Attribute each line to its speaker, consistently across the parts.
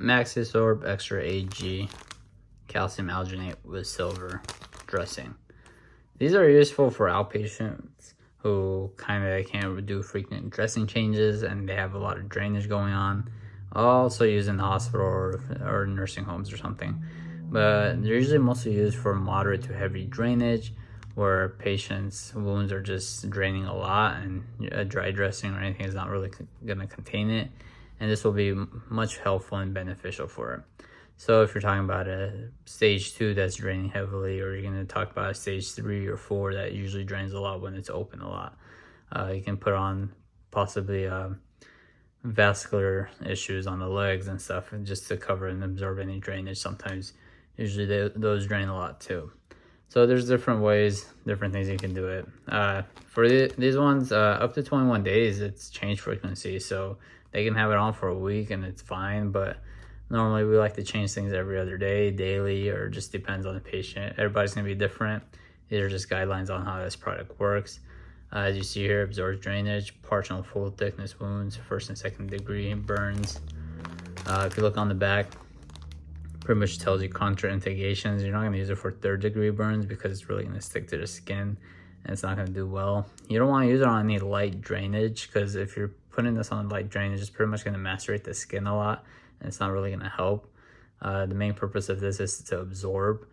Speaker 1: Maxisorb Extra AG calcium alginate with silver dressing. These are useful for outpatients who kind of can't do frequent dressing changes and they have a lot of drainage going on. Also used in the hospital or nursing homes or something. But they're usually mostly used for moderate to heavy drainage where patients' wounds are just draining a lot and a dry dressing or anything is not really going to contain it. And this will be much helpful and beneficial for it. So if you're talking about a stage 2 that's draining heavily, or you're going to talk about a stage 3 or 4 that usually drains a lot when it's open a lot, you can put on possibly vascular issues on the legs and stuff, and just to cover and absorb any drainage. Sometimes, usually those drain a lot too. So there's different ways, different things you can do it. For these ones, up to 21 days, it's change frequency. So they can have it on for a week and it's fine, but normally we like to change things every other day, daily, or just depends on the patient. Everybody's gonna be different. These are just guidelines on how this product works. As you see here, absorbs drainage, partial full thickness wounds, first and second degree burns. If you look on the back, pretty much tells you contraindications. You're not gonna use it for third degree burns because it's really gonna stick to the skin and it's not gonna do well. You don't wanna use it on any light drainage because if you're putting this on light drainage, it's pretty much gonna macerate the skin a lot and it's not really going to help. The main purpose of this is to absorb.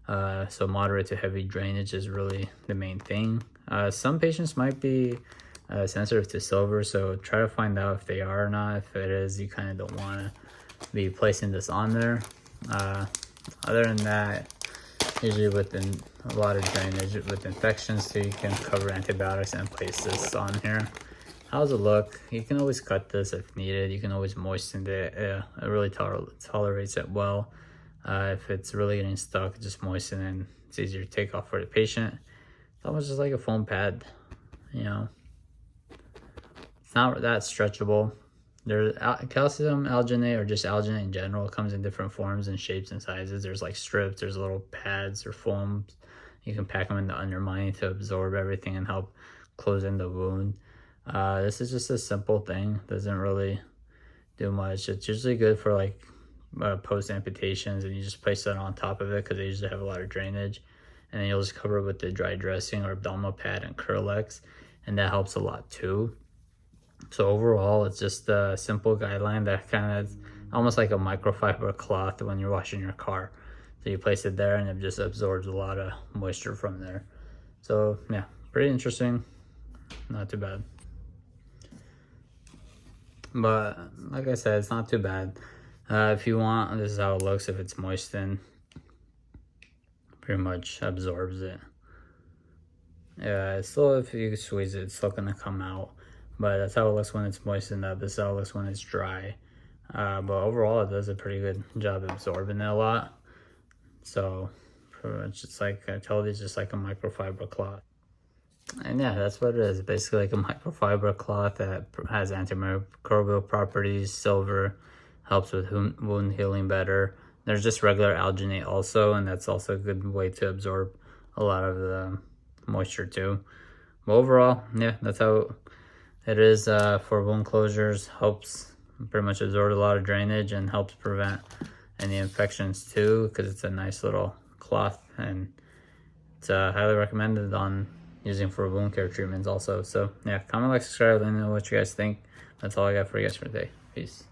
Speaker 1: So moderate to heavy drainage is really the main thing. Some patients might be sensitive to silver, so try to find out if they are or not. If it is, you kind of don't want to be placing this on there. Other than that, usually within a lot of drainage with infections, so you can cover antibiotics and place this on here. How does it look? You can always cut this if needed. You can always moisten it. It really tolerates it well. If it's really getting stuck, just moisten and it's easier to take off for the patient. It's almost just like a foam pad, you know. It's not that stretchable. There's calcium alginate or just alginate in general. It comes in different forms and shapes and sizes. There's like strips, there's little pads or foams. You can pack them in the undermining to absorb everything and help close in the wound. This is just a simple thing, doesn't really do much. It's usually good for like post amputations, and you just place that on top of it because they usually have a lot of drainage, and then you'll just cover it with the dry dressing or abdominal pad and Curlex, and that helps a lot too. So overall, it's just a simple guideline that kind of almost like a microfiber cloth when you're washing your car. So you place it there and it just absorbs a lot of moisture from there. So yeah, pretty interesting, not too bad. But like I said, it's not too bad. If you want, this is how it looks if it's moistened. Pretty much absorbs it. Yeah, it's still, if you squeeze it, it's still gonna come out. But that's how it looks when it's moistened up. This is how it looks when it's dry. But overall, it does a pretty good job absorbing it a lot. So pretty much, it's like I told you, it's just like a microfiber cloth. And yeah, that's what it is. Basically like a microfiber cloth that has antimicrobial properties. Silver helps with wound healing better. There's just regular alginate also, and that's also a good way to absorb a lot of the moisture too. But overall, yeah, that's how it is for wound closures. Helps pretty much absorb a lot of drainage and helps prevent any infections too, because it's a nice little cloth, and it's highly recommended on using for wound care treatments also. So yeah, comment, like, subscribe, let me know what you guys think. That's all I got for you guys for today. Peace.